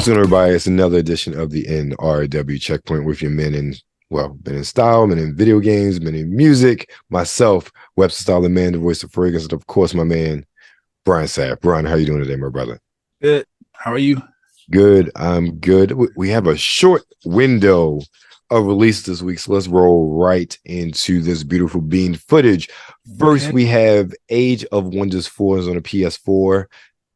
What's going on, everybody? It's another edition of the NRW Checkpoint with your men in style, men in video games, men in music. Myself, WebsterStyle, the man, the voice of fragrance, and of course, my man, Brian Sapph. Brian, how you doing today, my brother? Good. How are you? Good. I'm good. We have a short window of release this week, so let's roll right into this beautiful bean footage. First, we have Age of Wonders 4 is on the PS4.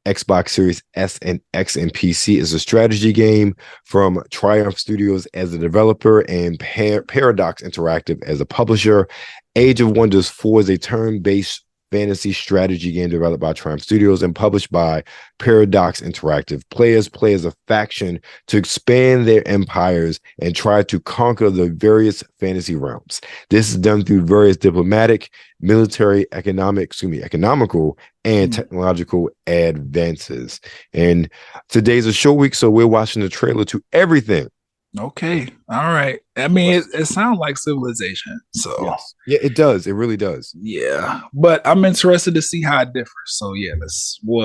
Xbox Series S and X and PC is a strategy game from Triumph Studios as a developer and Paradox Interactive as a publisher. Age of Wonders 4 is a turn-based fantasy strategy game developed by Triumph Studios and published by Paradox Interactive. Players play as a faction to expand their empires and try to conquer the various fantasy realms. This is done through various diplomatic, military, economical, and technological advances. And today's a short week, so we're watching the trailer to everything. Okay. All right. I mean, it sounds like Civilization. So yes. Yeah, it does. It really does. Yeah. But I'm interested to see how it differs. So yeah,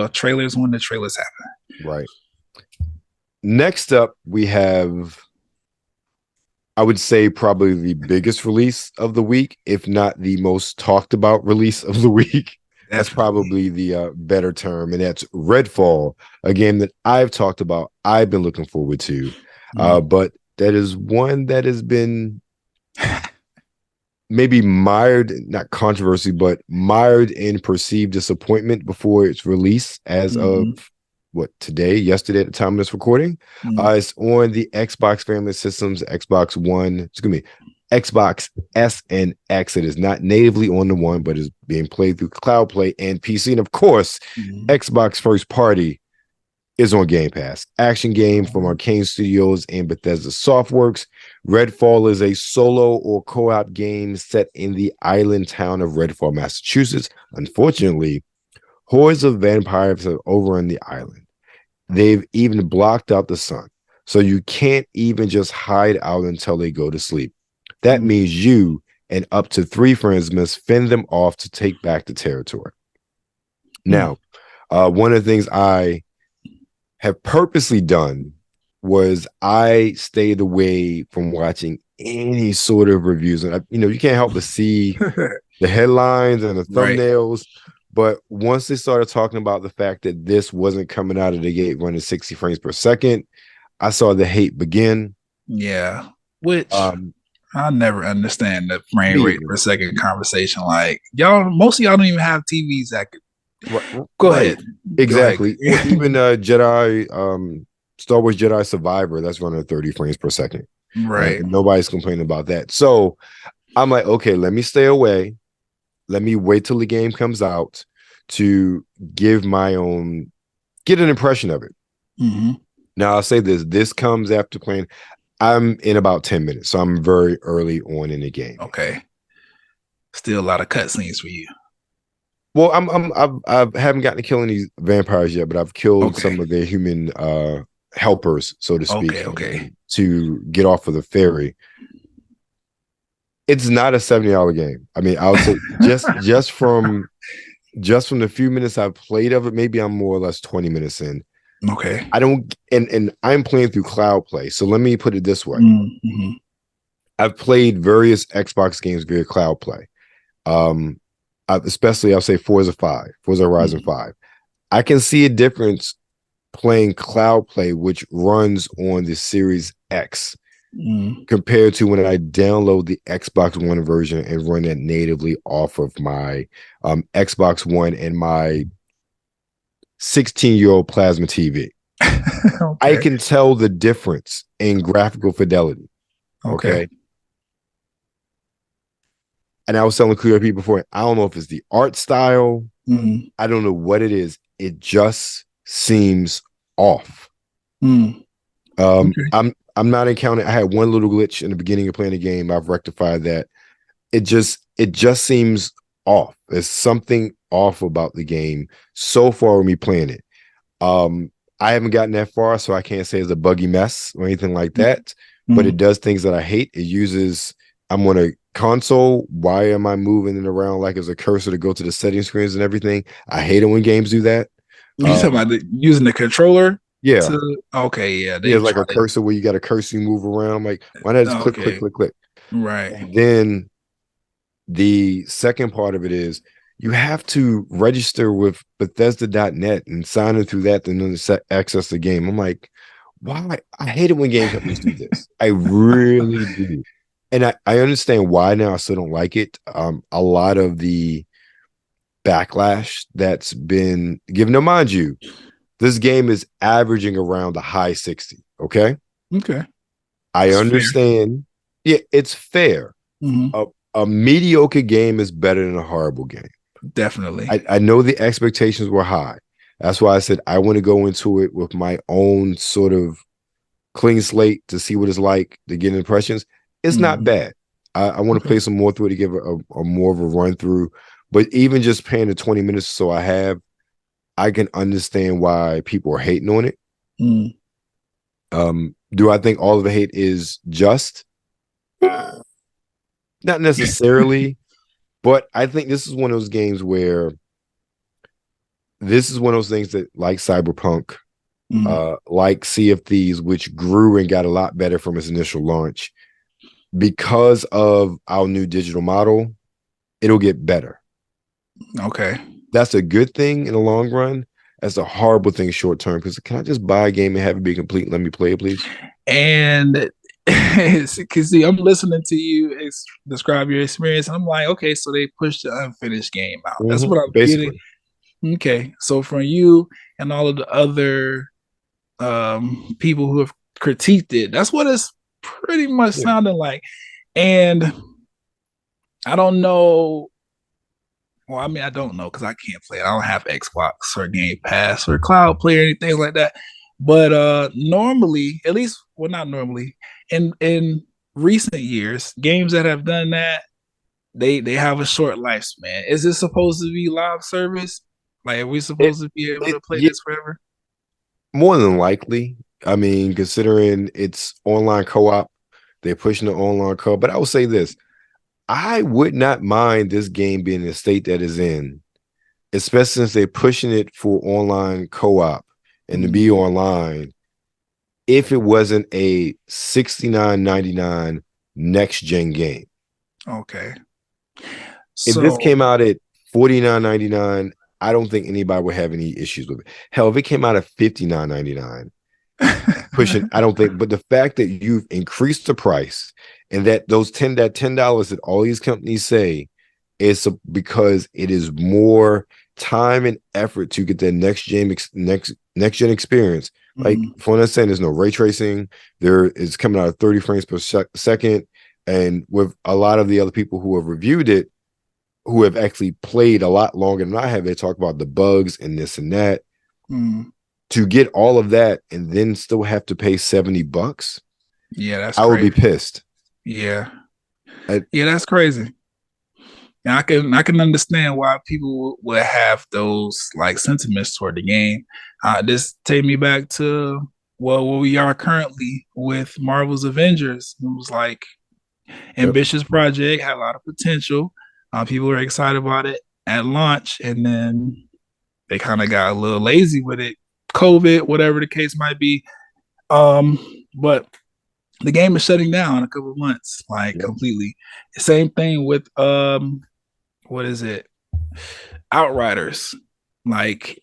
trailers when the trailers happen. Right. Next up, we have, I would say, probably the biggest release of the week, if not the most talked about release of the week. That's probably the better term, and that's Redfall, a game that I've talked about, I've been looking forward to. But that is one that has been maybe mired, not controversy, but mired in perceived disappointment before its release as of yesterday at the time of this recording. It's on the Xbox family systems, Xbox S and X. It is not natively on the one, but is being played through CloudPlay and PC. And of course, Xbox first party is on Game Pass. Action game from Arcane Studios and Bethesda Softworks. Redfall is a solo or co-op game set in the island town of Redfall, Massachusetts. Unfortunately, hordes of vampires have overrun the island. They've even blocked out the sun, so you can't even just hide out until they go to sleep. That means you and up to 3 friends must fend them off to take back the territory. Now, one of the things I have purposely done was I stayed away from watching any sort of reviews. And, you can't help but see the headlines and the thumbnails. Right. But once they started talking about the fact that this wasn't coming out of the gate running 60 frames per second, I saw the hate begin. Yeah, which I never understand the frame rate per second conversation. Like, most of y'all don't even have TVs that could. Go ahead. Exactly. Go ahead. Even Star Wars Jedi Survivor, that's running at 30 frames per second. Right. Nobody's complaining about that. So I'm like, okay, let me stay away. Let me wait till the game comes out to get an impression of it. Now I'll say this comes after playing. I'm in about 10 minutes, so I'm very early on in the game. Okay. Still a lot of cutscenes for you. Well, I haven't gotten to kill any vampires yet, but I've killed some of their human helpers, so to speak, to get off of the ferry. It's not a $70 game. I mean, I'll say just from the few minutes I've played of it, maybe I'm more or less 20 minutes in. Okay. I don't, and I'm playing through CloudPlay. So let me put it this way: I've played various Xbox games via CloudPlay. Especially, I'll say Forza Horizon 5. I can see a difference playing CloudPlay, which runs on the Series X, compared to when I download the Xbox One version and run it natively off of my Xbox One and my 16-year-old plasma TV. I can tell the difference in graphical fidelity. Okay. And I was telling Kuya before, I don't know if it's the art style. I don't know what it is. It just seems off. I'm not encountering. I had one little glitch in the beginning of playing the game. I've rectified that. It just seems off. There's something off about the game so far with me playing it. I haven't gotten that far, so I can't say it's a buggy mess or anything like that. But it does things that I hate. It uses. I'm on a console. Why am I moving it around like it's a cursor to go to the setting screens and everything? I hate it when games do that. You talking about using the controller? Yeah. Okay, yeah. Yeah, like a cursor where you got a cursor you move around. I'm like, why not just click? Right. And then the second part of it is you have to register with Bethesda.net and sign in through that to then access the game. I'm like, why? I hate it when game companies do this. I really do. And I understand why now. I still don't like it. A lot of the backlash that's been given. Now, mind you, this game is averaging around the high 60. Okay. I understand. Fair. Yeah, it's fair. Mm-hmm. A mediocre game is better than a horrible game. Definitely. I know the expectations were high. That's why I said I want to go into it with my own sort of clean slate to see what it's like, to get impressions. It's not bad. I want to play some more through it to give a more of a run through. But even just paying the 20 minutes so I can understand why people are hating on it. Do I think all of the hate is just? Not necessarily, but I think this is one of those games where this is one of those things that, like Cyberpunk, like Sea of Thieves, which grew and got a lot better from its initial launch, because of our new digital model, it'll get better. Okay. That's a good thing in the long run. That's a horrible thing short term, because can I just buy a game and have it be complete and let me play it, please? And because see, I'm listening to you describe your experience, and I'm like, okay, so they pushed the unfinished game out. That's what I'm basically getting. Okay, so from you and all of the other people who have critiqued it, that's what it's pretty much sounding like. And I don't know. Well, I mean, I don't know because I can't play it. I don't have Xbox or Game Pass or Cloud Play or anything like that. But normally, at least, well, not normally, in recent years, games that have done that, they have a short lifespan. Is this supposed to be live service? Like, are we supposed to be able to play this forever? More than likely. I mean, considering it's online co-op, they're pushing the online co-op. But I will say this: I would not mind this game being in the state that is in, especially since they're pushing it for online co-op and to be online, if it wasn't a $69.99 next gen game. Okay. If this came out at $49.99, I don't think anybody would have any issues with it. Hell, if it came out at $59.99, pushing, I don't think. But the fact that you've increased the price and that $10 that all these companies say is because it is more time and effort to get that next gen experience. Like, for what I'm saying, there's no ray tracing. There is coming out at 30 frames per second. And with a lot of the other people who have reviewed it, who have actually played a lot longer than I have, they talk about the bugs and this and that. To get all of that and then still have to pay $70, that's I would be pissed. Yeah, that's crazy. And I can understand why people would have those like sentiments toward the game. This take me back to where we are currently with Marvel's Avengers. It was like ambitious project, had a lot of potential. People were excited about it at launch, and then they kind of got a little lazy with it. COVID, whatever the case might be. But the game is shutting down in a couple of months, like completely. Same thing with what is it? Outriders. Like,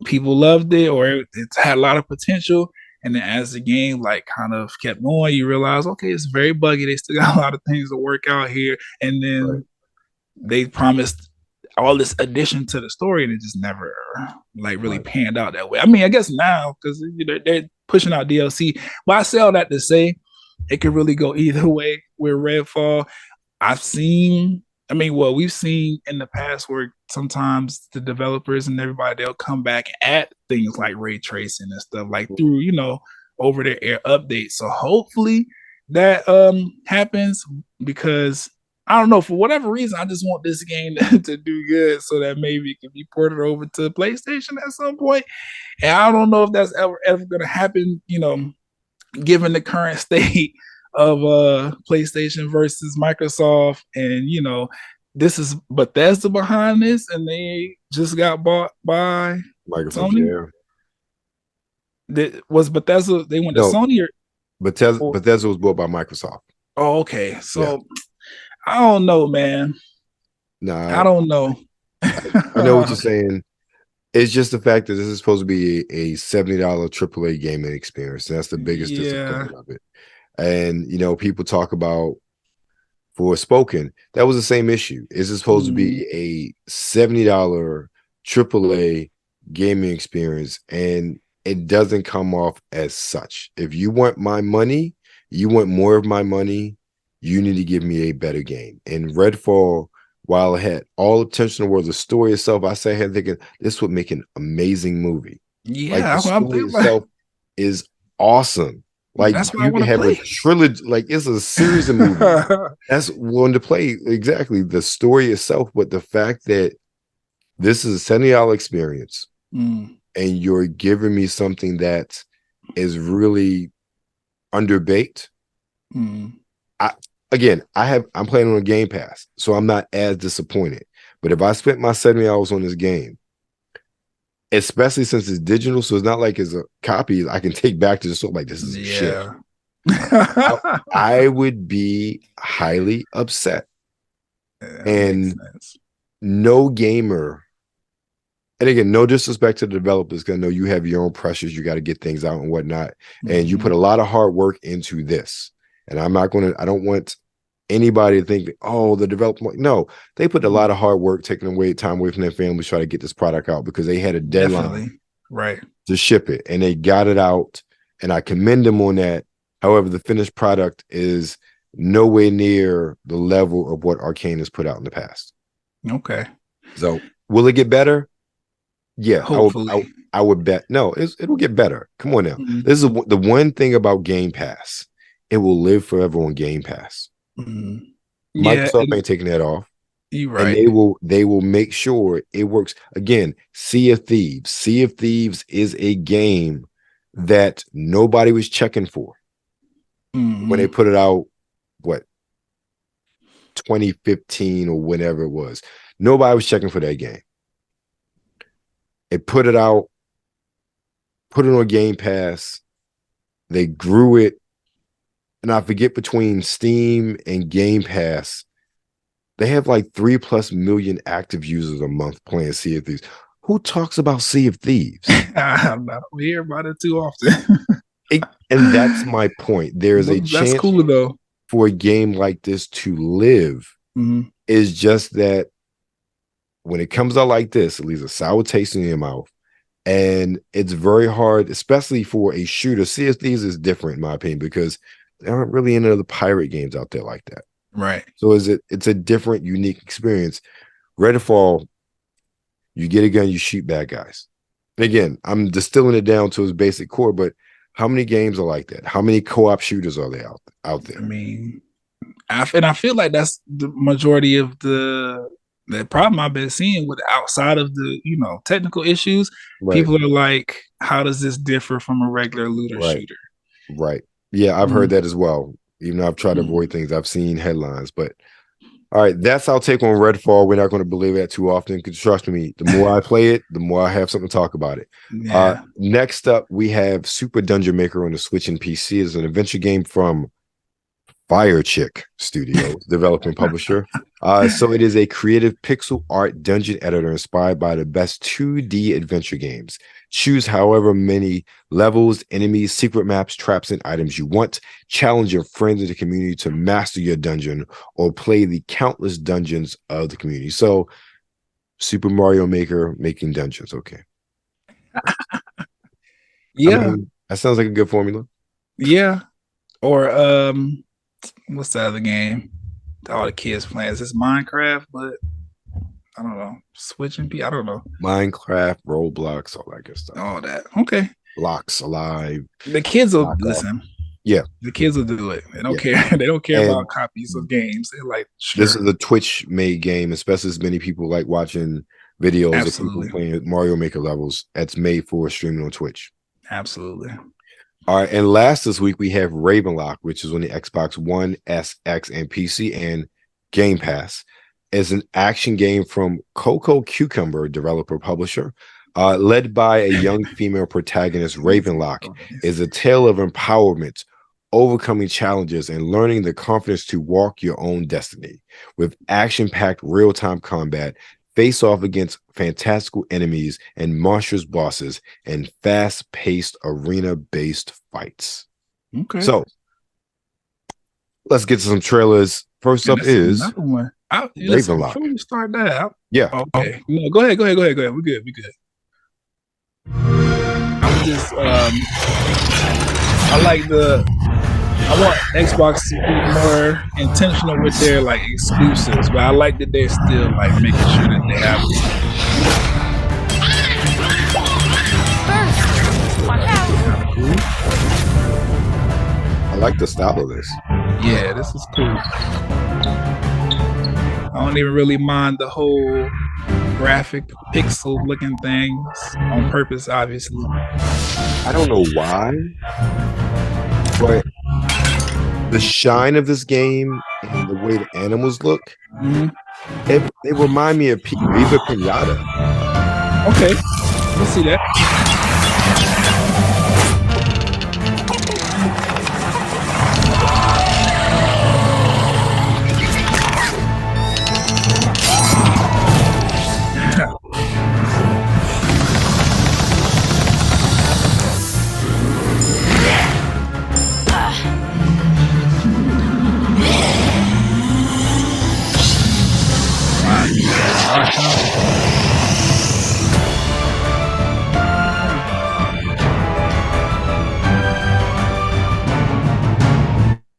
people loved it, or it's had a lot of potential. And then as the game like kind of kept going, you realize, okay, it's very buggy. They still got a lot of things to work out here. And then they promised all this addition to the story, and it just never like really panned out that way. I mean, I guess now because they're pushing out DLC, but I say all that to say it could really go either way with Redfall. We've seen in the past where sometimes the developers and everybody, they'll come back at things like ray tracing and stuff like through, over the air updates. So hopefully that happens, because I don't know, for whatever reason, I just want this game to do good so that maybe it can be ported over to PlayStation at some point. And I don't know if that's ever going to happen, given the current state of PlayStation versus Microsoft. And, this is Bethesda behind this, and they just got bought by Microsoft. Was Bethesda? They went to No, Sony or Bethesda was bought by Microsoft. Oh, okay. So I don't know, man. Nah, I don't know. I know what you're saying. It's just the fact that this is supposed to be a $70 AAA gaming experience. And that's the biggest disappointment of it. And, you know, people talk about Forspoken. That was the same issue. Is it supposed to be a $70 AAA gaming experience? And it doesn't come off as such. If you want my money, you want more of my money, you need to give me a better game. And Redfall, while it had all attention in the world, the story itself, I sat here thinking this would make an amazing movie. Yeah, like the story itself is awesome. Like that's what I you want can to have play. a trilogy, like it's a series of movies. That's one to play. Exactly. The story itself, but the fact that this is a $70 experience and you're giving me something that is really underbaked. I'm playing on a Game Pass, so I'm not as disappointed. But if I spent my $70 on this game, especially since it's digital, so it's not like it's a copy I can take back to the store, like this is shit. I would be highly upset. And no gamer, and again, no disrespect to the developers, because I know you have your own pressures, you got to get things out and whatnot. And you put a lot of hard work into this. And I don't want anybody to think, oh, the development. No, they put a lot of hard work, taking time away from their families, trying to get this product out because they had a deadline to ship it, and they got it out. And I commend them on that. However, the finished product is nowhere near the level of what Arcane has put out in the past. Okay. So will it get better? Yeah, hopefully. I would bet. No, it'll get better. Come on now. This is the one thing about Game Pass. It will live forever on Game Pass. Microsoft ain't taking that off. You're right. And they will make sure it works. Again, Sea of Thieves. Sea of Thieves is a game that nobody was checking for when they put it out, 2015 or whenever it was. Nobody was checking for that game. It put it out, put it on Game Pass. They grew it. And I forget, between Steam and Game Pass, they have like 3+ million active users a month playing Sea of Thieves. Who talks about Sea of Thieves? I don't hear about it too often. And that's my point. There's a chance cool, though, for a game like this to live. Is just that when it comes out like this, it leaves a sour taste in your mouth. And it's very hard, especially for a shooter. Sea of Thieves is different, in my opinion, because there aren't really any other pirate games out there like that. Right. So it's a different, unique experience. Redfall, you get a gun, you shoot bad guys. And again, I'm distilling it down to its basic core, but how many games are like that? How many co-op shooters are there out there? I mean, I feel like that's the majority of the problem I've been seeing with outside of the, technical issues. People are like, how does this differ from a regular looter shooter? Right. Yeah, I've heard that as well. Even though I've tried to avoid things, I've seen headlines. But all right, that's our take on Redfall. We're not going to believe that too often, because trust me, the more I play it, the more I have something to talk about it. Yeah. Next up, we have Super Dungeon Maker on the Switch and PC. It's an adventure game from Fire Chick Studios, developing publisher. So it is a creative pixel art dungeon editor inspired by the best 2D adventure games. Choose however many levels, enemies, secret maps, traps, and items you want. Challenge your friends in the community to master your dungeon or play the countless dungeons of the community. So Super Mario Maker making dungeons. Okay. Yeah. I mean, that sounds like a good formula. Yeah. Or what's the other game all the kids playing? Is this Minecraft? But I don't know. Switching I don't know. Minecraft, Roblox, all that good stuff. All that. Okay. Blocks Alive. The kids will listen. Yeah. The kids will do it. They don't care. They don't care about copies of games. They're like, sure. This is a Twitch made game, especially as many people like watching videos of people playing Mario Maker levels. That's made for streaming on Twitch. Absolutely. All right, and last this week we have Ravenlok, which is on the Xbox One, S, X, and PC, and Game Pass. It's an action game from Coco Cucumber, developer publisher. Led by a young female protagonist, Ravenlok is a tale of empowerment, overcoming challenges, and learning the confidence to walk your own destiny. With action-packed real-time combat, face off against fantastical enemies and monstrous bosses, and fast-paced arena-based fights. Okay. So let's get to some trailers. First up is another one. Ravenlok. Before we start that, Okay. No, go ahead. We good. I was just I want Xbox to be more intentional with their like exclusives, but I like that they're still like making sure that they have I like the style of this. Yeah, this is cool. I don't even really mind the whole graphic pixel looking things on purpose, obviously. I don't know why, but the shine of this game and the way the animals look, they remind me of Viva Pinata. Okay, let's see that.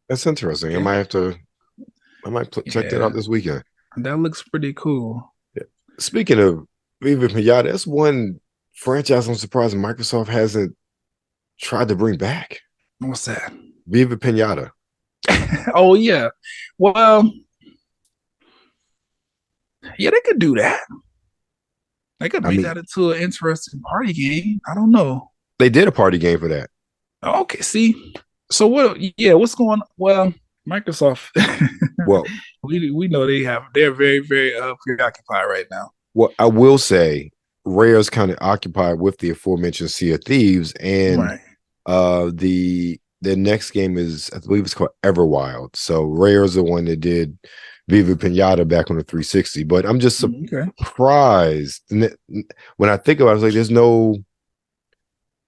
That's interesting. I might check that out this weekend. That looks pretty cool. Yeah. Speaking of Viva Pinata, that's one franchise I'm surprised Microsoft hasn't tried to bring back. What's that? Viva Pinata. Oh yeah. Well, yeah, they could do that. They could make that into an interesting party game. I don't know. They did a party game for that. Okay, see. So what's going on? Well, Microsoft. Well, we know they're very, very preoccupied right now. Well, I will say Rare's kind of occupied with the aforementioned Sea of Thieves, and the next game is, I believe it's called Everwild. So Rare's the one that did Viva Pinata back on the 360. But I'm just surprised. And when I think about it, I was like, there's no.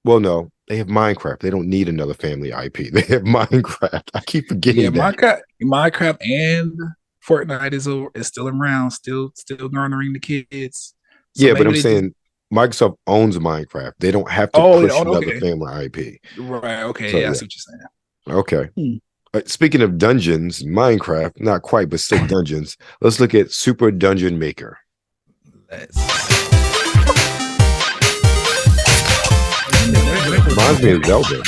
Well, no, they have Minecraft. They don't need another family IP. They have Minecraft. I keep forgetting that. Minecraft and Fortnite is still around, still garnering the kids. So yeah, but I'm saying Microsoft owns Minecraft. They don't have to push another family IP. Right. Okay. So, yeah, that's what you're saying. Okay. Speaking of dungeons, Minecraft, not quite, but still dungeons. Let's look at Super Dungeon Maker. Reminds me of Zelda.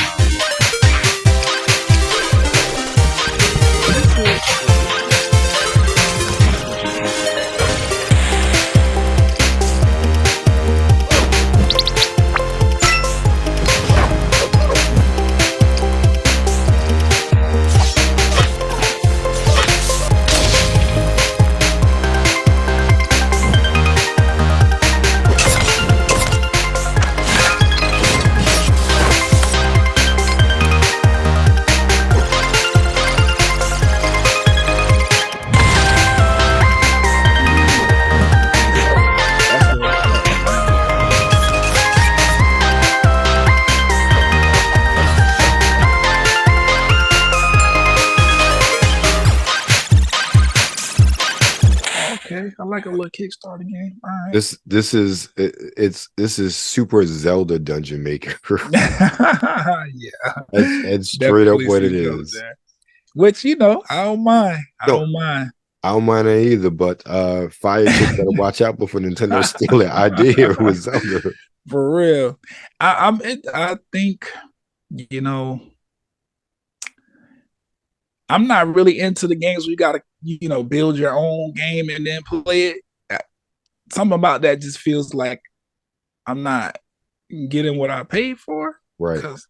I like a little Kickstarter game. All right. This is Super Zelda Dungeon Maker. Yeah, that's straight up what it is. There. Which I don't mind. I don't mind it either. But Fire Chick better watch out before Nintendo steal that idea with Zelda. For real, I think I'm not really into the games where you gotta build your own game and then play it. Something about that just feels like I'm not getting what I paid for. Right. Because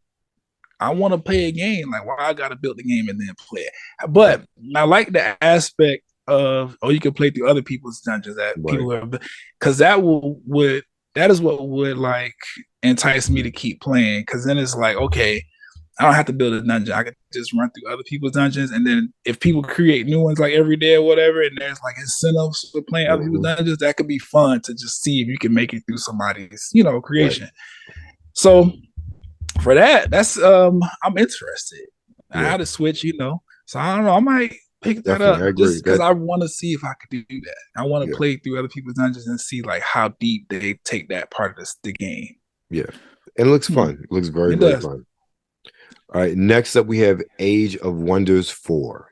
I want to play a game. Like, why I gotta build the game and then play it? But I like the aspect of you can play through other people's dungeons that people are, because that would that is what would like entice me to keep playing, because then it's like, okay, I don't have to build a dungeon. I can just run through other people's dungeons, and then if people create new ones like every day or whatever, and there's like incentives for playing other people's dungeons, that could be fun to just see if you can make it through somebody's, creation. Right. So for that's I'm interested. I had to switch, so I don't know. I might pick that up just because I want to see if I could do that. I want to play through other people's dungeons and see like how deep they take that part of the game. Yeah, and it looks fun. It looks very fun. All right, next up we have Age of Wonders 4.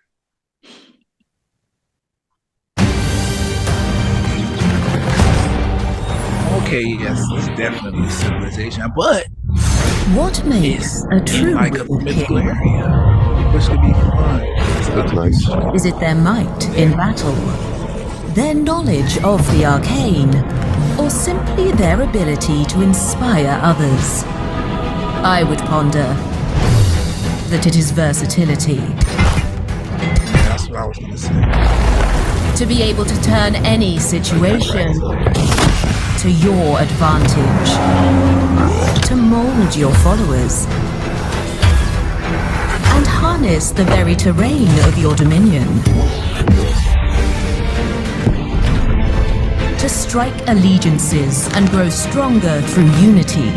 Okay, yes, it's definitely civilization, but what makes a true like a mythical area, which could be fun. That's nice. Is it their might in battle, their knowledge of the arcane, or simply their ability to inspire others? I would ponder that it is versatility. That's what I was going to say. To be able to turn any situation to your advantage, to mold your followers, and harness the very terrain of your dominion. To strike allegiances and grow stronger through unity,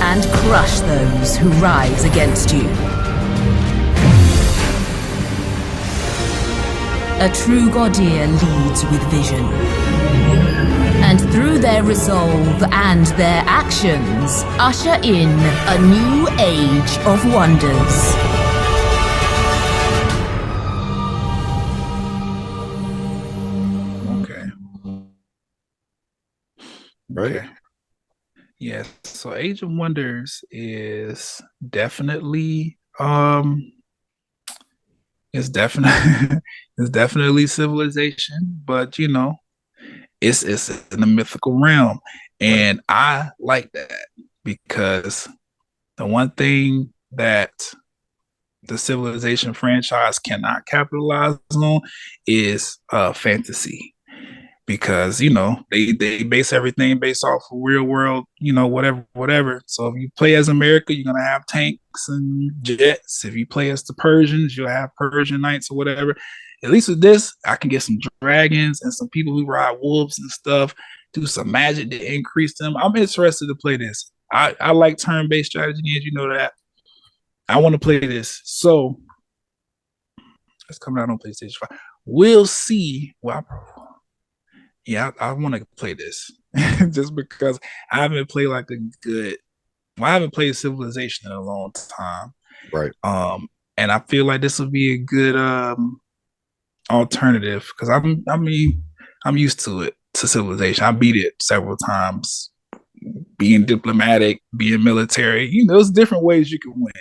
and crush those who rise against you. A true Gordier leads with vision. And through their resolve and their actions, usher in a new age of wonders. Okay. Right. Okay. Yes. So Age of Wonders is definitely it's definitely civilization, but it's in the mythical realm. And I like that because the one thing that the Civilization franchise cannot capitalize on is fantasy. Because, they base everything based off of real world, whatever. So if you play as America, you're going to have tanks and jets. If you play as the Persians, you'll have Persian knights or whatever. At least with this, I can get some dragons and some people who ride wolves and stuff, do some magic to increase them. I'm interested to play this. I like turn-based strategy games, you know that. I want to play this. So it's coming out on PlayStation 5. We'll see. I want to play this just because I haven't played I haven't played Civilization in a long time. Right. And I feel like this will be a good alternative because I'm used to Civilization. I beat it several times, being diplomatic, being military. There's different ways you can win.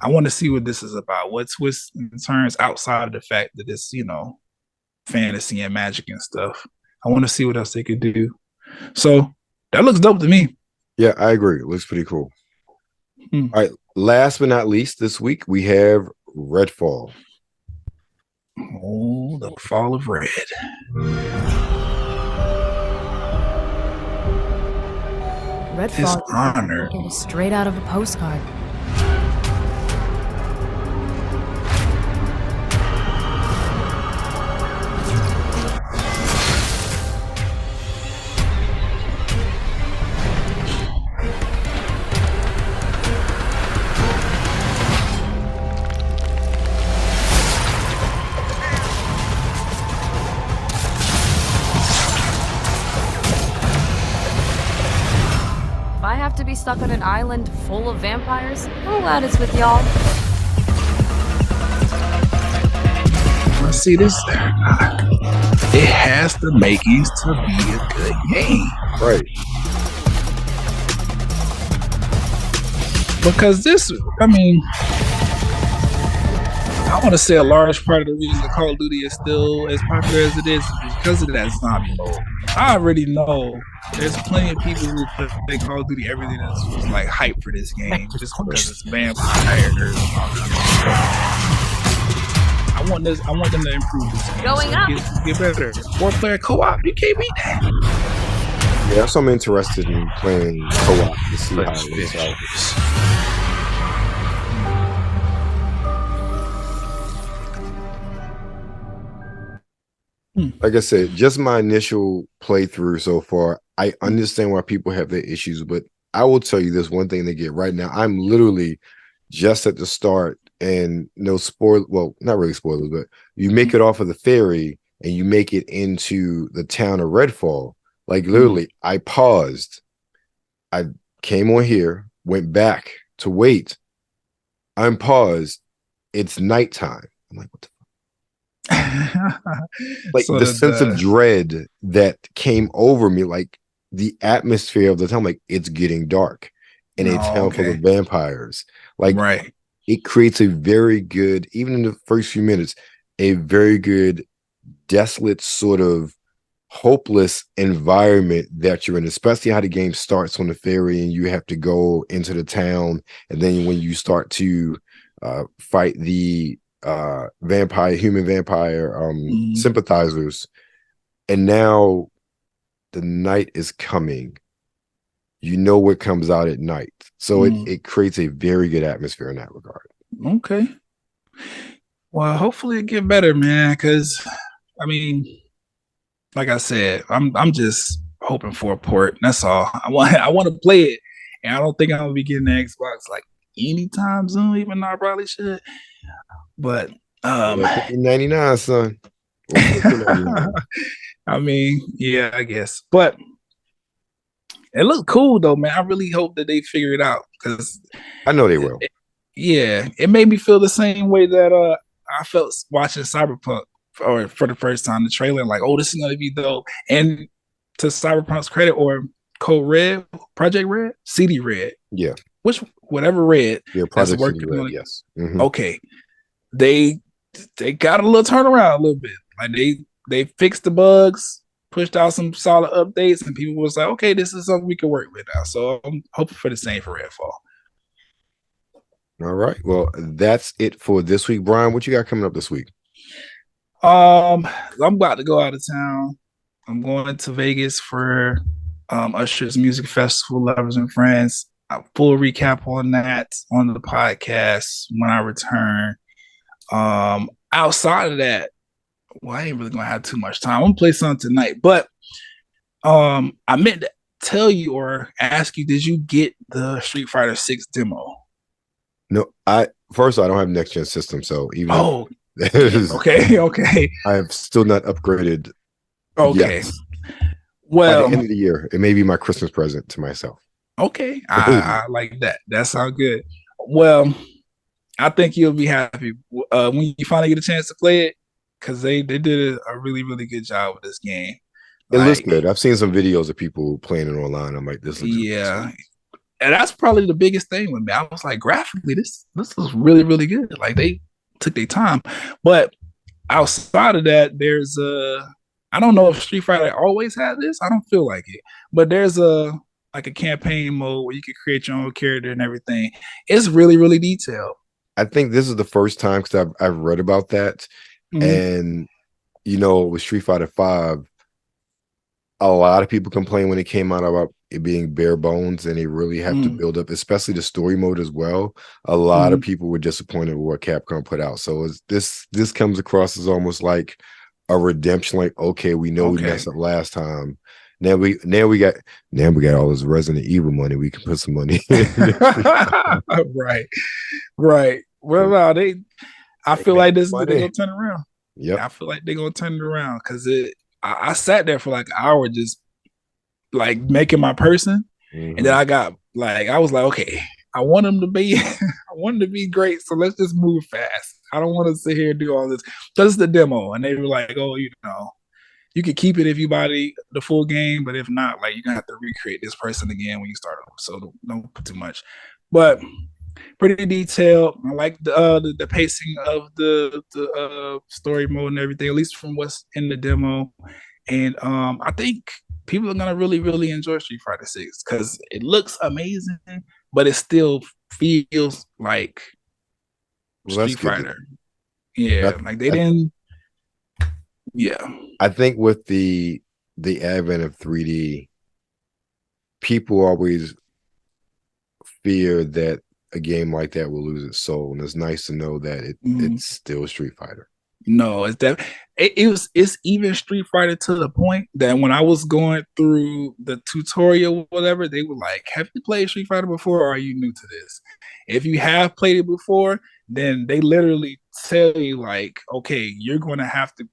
I want to see what this is about. What twists and turns outside of the fact that it's, fantasy and magic and stuff. I want to see what else they could do. So that looks dope to me. Yeah, I agree. It looks pretty cool. All right. Last but not least, this week we have Redfall. Oh, the fall of Red. Redfall. It is straight out of a postcard. To be stuck on an island full of vampires? I'm glad it's with y'all. Let's see this. It has the makings to be a good game. Right. Because this, I want to say a large part of the reason Call of Duty is still as popular as it is because of that zombie mode. I already know there's plenty of people who play Call of Duty every day that's just like hype for this game just because it's vampires. I want them to improve this game. Going up. Get better. 4-player co-op. You can't beat that. Yeah, that's what I'm interested in playing co-op to see how it works out. Like I said, just my initial playthrough so far, I understand why people have their issues, but I will tell you this one thing they get right now. I'm literally just at the start, and no spoil. Well, not really spoilers, but you make it off of the ferry and you make it into the town of Redfall. Like literally, I paused. I came on here, went back to wait. I'm paused. It's nighttime. I'm like, what the like so the sense of dread that came over me, like the atmosphere of the town, like it's getting dark in a town full of vampires. Like it creates a very good, even in the first few minutes, a very good desolate sort of hopeless environment that you're in, especially how the game starts on the ferry and you have to go into the town, and then when you start to fight the human vampire sympathizers, and now the night is coming. You know what comes out at night, so it creates a very good atmosphere in that regard. Okay, well, hopefully it get better, man, because I mean, like I said, I'm just hoping for a port. That's all. I want to play it, and I don't think I'm gonna be getting the Xbox like anytime soon, even though I probably should. But 99, son. I mean, yeah, I guess. But it looked cool though, man. I really hope that they figure it out, because I know they will. It made me feel the same way that I felt watching Cyberpunk for the first time. The trailer, like, oh, this is gonna be dope. And to Cyberpunk's credit, or Code Red, Project Red, CD Red, yeah, whatever Red, Project CD Red, yes. Okay, they got a little turnaround a little bit. Like they fixed the bugs, pushed out some solid updates, and people was like, okay, this is something we can work with now. So I'm hoping for the same for Redfall. All right. Well, that's it for this week. Brian, what you got coming up this week? I'm about to go out of town. I'm going to Vegas for Usher's Music Festival, Lovers and Friends. A full recap on that on the podcast when I return. Outside of that, well, I ain't really gonna have too much time. I'm gonna play something tonight, but I meant to tell you or ask you, did you get the Street Fighter 6 demo? No, first I don't have next gen system, so even okay. I have still not upgraded. Okay. Yet. Well, by the end of the year, it may be my Christmas present to myself. Okay, I like that. That sounds good. Well, I think you'll be happy when you finally get a chance to play it, because they did a really, really good job with this game. It looks good. I've seen some videos of people playing it online. I'm like, this looks good. And that's probably the biggest thing with me. I was like, graphically, this is really, really good. Like, they took their time. But outside of that, there's I don't know if Street Fighter always had this. I don't feel like it. But there's a campaign mode where you can create your own character and everything. It's really, really detailed. I think this is the first time, because I've read about that. And, with Street Fighter 5, a lot of people complain when it came out about it being bare bones, and they really have to build up, especially the story mode as well. A lot of people were disappointed with what Capcom put out. So this comes across as almost like a redemption. Like, okay, we know we messed up last time. Now we got all this Resident Evil money. We can put some money in. Right. Well, I feel like they're gonna turn around. Yeah, I feel like they're gonna turn it around, because I sat there for like an hour just like making my person, and then I was like, okay, I want them to be great, so let's just move fast. I don't want to sit here and do all this, because it's the demo, and they were like, oh, you could keep it if you buy the full game, but if not, like, you're gonna have to recreate this person again when you start over. So don't put too much. But pretty detailed. I like the pacing of the story mode and everything, at least from what's in the demo. And I think people are gonna really, really enjoy Street Fighter 6, because it looks amazing, but it still feels like Street Fighter. Yeah, like they didn't. Yeah, I think with the advent of 3D, people always fear that a game like that will lose its soul, and it's nice to know that it's still Street Fighter. No, it's that it's even Street Fighter to the point that when I was going through the tutorial, whatever, they were like, "Have you played Street Fighter before, or are you new to this?" If you have played it before, then they literally tell you like, "Okay, you're going to have to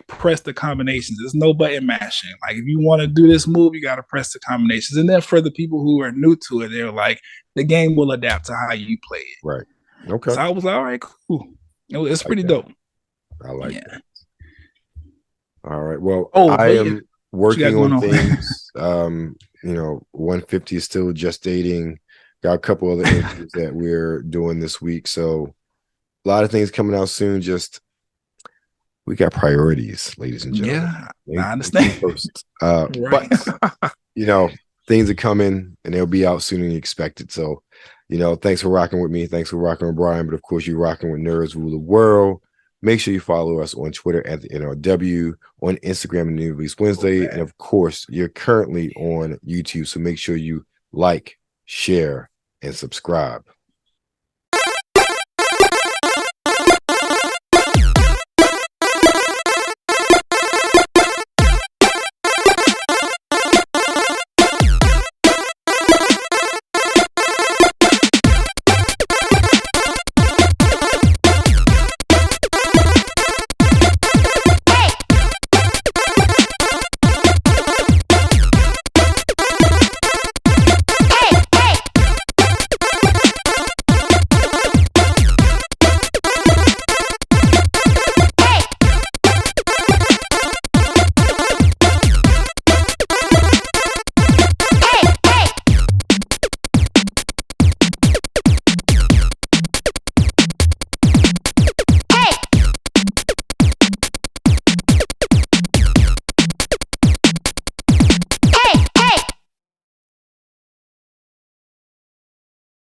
press the combinations. There's no button mashing. Like if you want to do this move, you got to press the combinations." And then for the people who are new to it, they're like, "The game will adapt to how you play it." Right. Okay. So I was like, "All right, cool. It's pretty dope." I like that. All right. Well, I am working on things. 150 is still gestating. Got a couple other interviews that we're doing this week. So a lot of things coming out soon. Just we got priorities, ladies and gentlemen. Yeah, I understand. First. But things are coming and they'll be out sooner than you expected. So, thanks for rocking with me. Thanks for rocking with Brian. But of course, you're rocking with Nerds Rule the World. Make sure you follow us on Twitter at the NRW, on Instagram and New Release Wednesday. And of course, you're currently on YouTube. So make sure you like, share, and subscribe.